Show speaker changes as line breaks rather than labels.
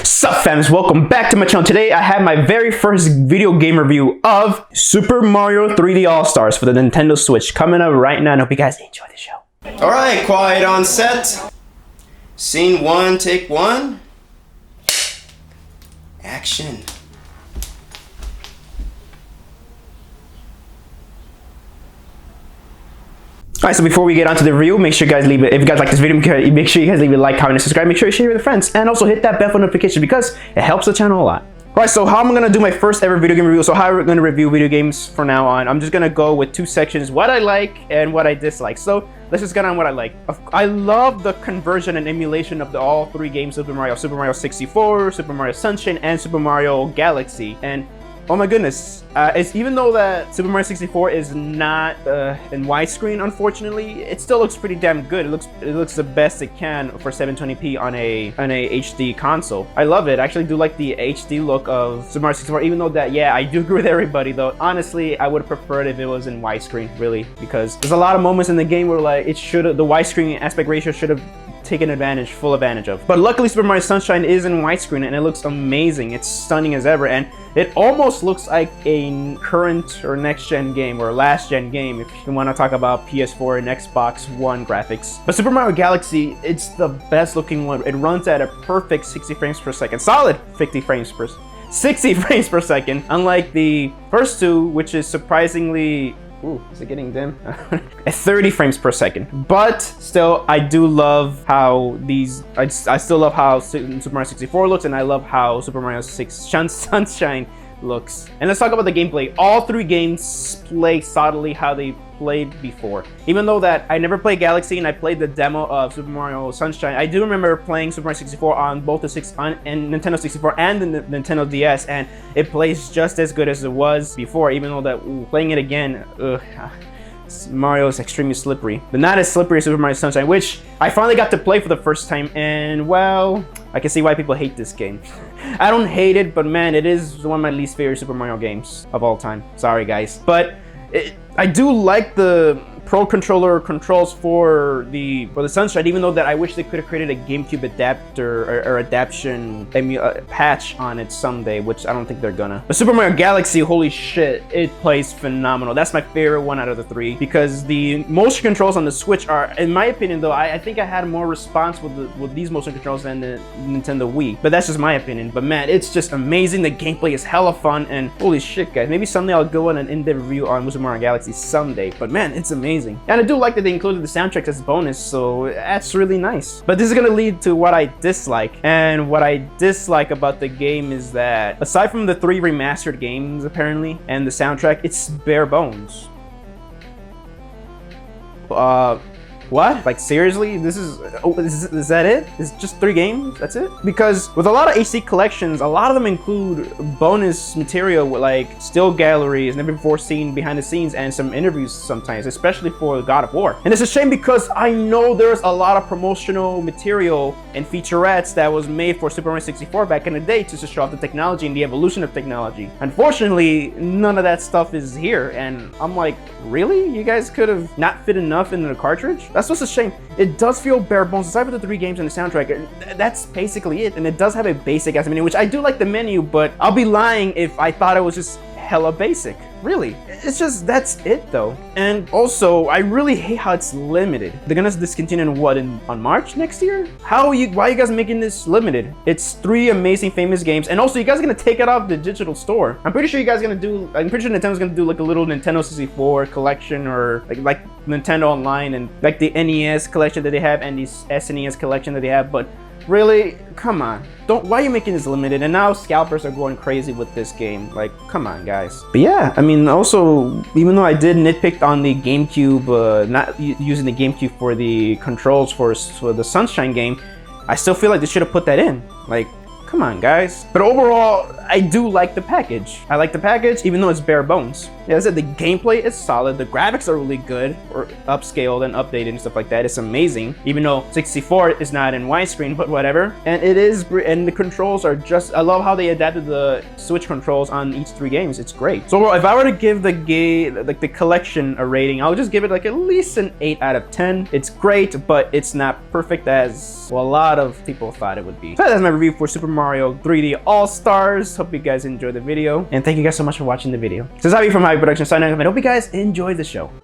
Sup fams, welcome back to my channel. Today I have my very first video game review of Super Mario 3D All-Stars for the Nintendo Switch coming up right now. I hope you guys enjoy the show.
Alright, quiet on set. Scene 1, take 1. Action.
Alright, so before we get onto the review, make sure you guys leave it. If you guys like this video, make sure you guys leave a like, comment, and subscribe. Make sure you share it with friends, and also hit that bell for notification because it helps the channel a lot. Alright, so how I'm gonna do my first ever video game review. So how we're gonna review video games from now on. I'm just gonna go with two sections: what I like and what I dislike. So let's just get on what I like. I love the conversion and emulation of all three games: Super Mario 64, Super Mario Sunshine, and Super Mario Galaxy. And oh my goodness, even though that Super Mario 64 is not in widescreen, unfortunately, it still looks pretty damn good. It looks the best it can for 720p on a HD console. I love it. I actually do like the HD look of Super Mario 64, even though that, yeah, I do agree with everybody though. Honestly, I would have preferred if it was in widescreen, really, because there's a lot of moments in the game where like the widescreen aspect ratio should have taken full advantage of. But luckily Super Mario Sunshine is in widescreen and it looks amazing. It's stunning as ever, and it almost looks like a current or next gen game or last gen game if you want to talk about PS4 and Xbox One graphics. But Super Mario Galaxy, it's the best looking one. It runs at a perfect 60 frames per second, solid 60 frames per second, unlike the first two, which is surprisingly, ooh, is it getting dim? At 30 frames per second. But still, I do love how I still love how Super Mario 64 looks, and I love how Super Mario Sunshine looks. And let's talk about the gameplay. All three games play solidly how they played before. Even though that I never played Galaxy and I played the demo of Super Mario Sunshine, I do remember playing Super Mario 64 on both the Nintendo 64 and the Nintendo DS, and it plays just as good as it was before, even though that playing it again, Mario is extremely slippery. But not as slippery as Super Mario Sunshine, which I finally got to play for the first time, and well, I can see why people hate this game. I don't hate it, but man, it is one of my least favorite Super Mario games of all time. Sorry guys. But I do like the Pro Controller controls for the Sunshine, even though that I wish they could have created a GameCube adapter or adaptation patch on it someday, which I don't think they're gonna. But Super Mario Galaxy, holy shit, it plays phenomenal. That's my favorite one out of the three, because the motion controls on the Switch are, in my opinion though, I think I had more response with these motion controls than the Nintendo Wii. But that's just my opinion. But man, it's just amazing. The gameplay is hella fun, and holy shit guys, maybe someday I'll go on an in-depth review on Super Mario Galaxy someday. But man, it's amazing. And I do like that they included the soundtrack as a bonus, so that's really nice. But this is gonna lead to what I dislike. And what I dislike about the game is that, aside from the 3 remastered games apparently, and the soundtrack, it's bare bones. What? Like seriously? Is that it? It's just 3 games? That's it? Because with a lot of HD collections, a lot of them include bonus material with like still galleries, never before seen behind the scenes, and some interviews sometimes, especially for God of War. And it's a shame because I know there's a lot of promotional material and featurettes that was made for Super Mario 64 back in the day to show off the technology and the evolution of technology. Unfortunately, none of that stuff is here, and I'm like, really? You guys could have not fit enough into the cartridge? That's what's a shame. It does feel bare bones, aside from the 3 games and the soundtrack. That's basically it. And it does have a basic ass menu, which I do like the menu, but I'll be lying if I thought it was just hella basic. Really, it's just, that's it though. And also, I really hate how it's limited. They're gonna discontinue on March next year? Why are you guys making this limited? It's 3 amazing famous games, and also you guys are gonna take it off the digital store. I'm pretty sure Nintendo's gonna do like a little Nintendo 64 collection, or like Nintendo Online, and like the NES collection that they have and the SNES collection that they have. But really, come on, why are you making this limited? And now scalpers are going crazy with this game. Like, come on guys. But yeah, I mean, also, even though I did nitpick on the GameCube, not using the GameCube for the controls for the Sunshine game, I still feel like they should have put that in. Like, come on guys. But overall, I do like the package. I like the package, even though it's bare bones. Yeah, as I said, the gameplay is solid. The graphics are really good, or upscaled and updated and stuff like that. It's amazing, even though 64 is not in widescreen, but whatever. And it is, and the controls are just, I love how they adapted the Switch controls on each 3 games. It's great. So if I were to give the game, like the collection, a rating, I'll just give it like at least an 8 out of 10. It's great, but it's not perfect as, well, a lot of people thought it would be. So that's my review for Super Mario Mario 3D All-Stars. Hope you guys enjoyed the video. And thank you guys so much for watching the video. This is Javi from Javi Productions signing off, and I hope you guys enjoyed the show.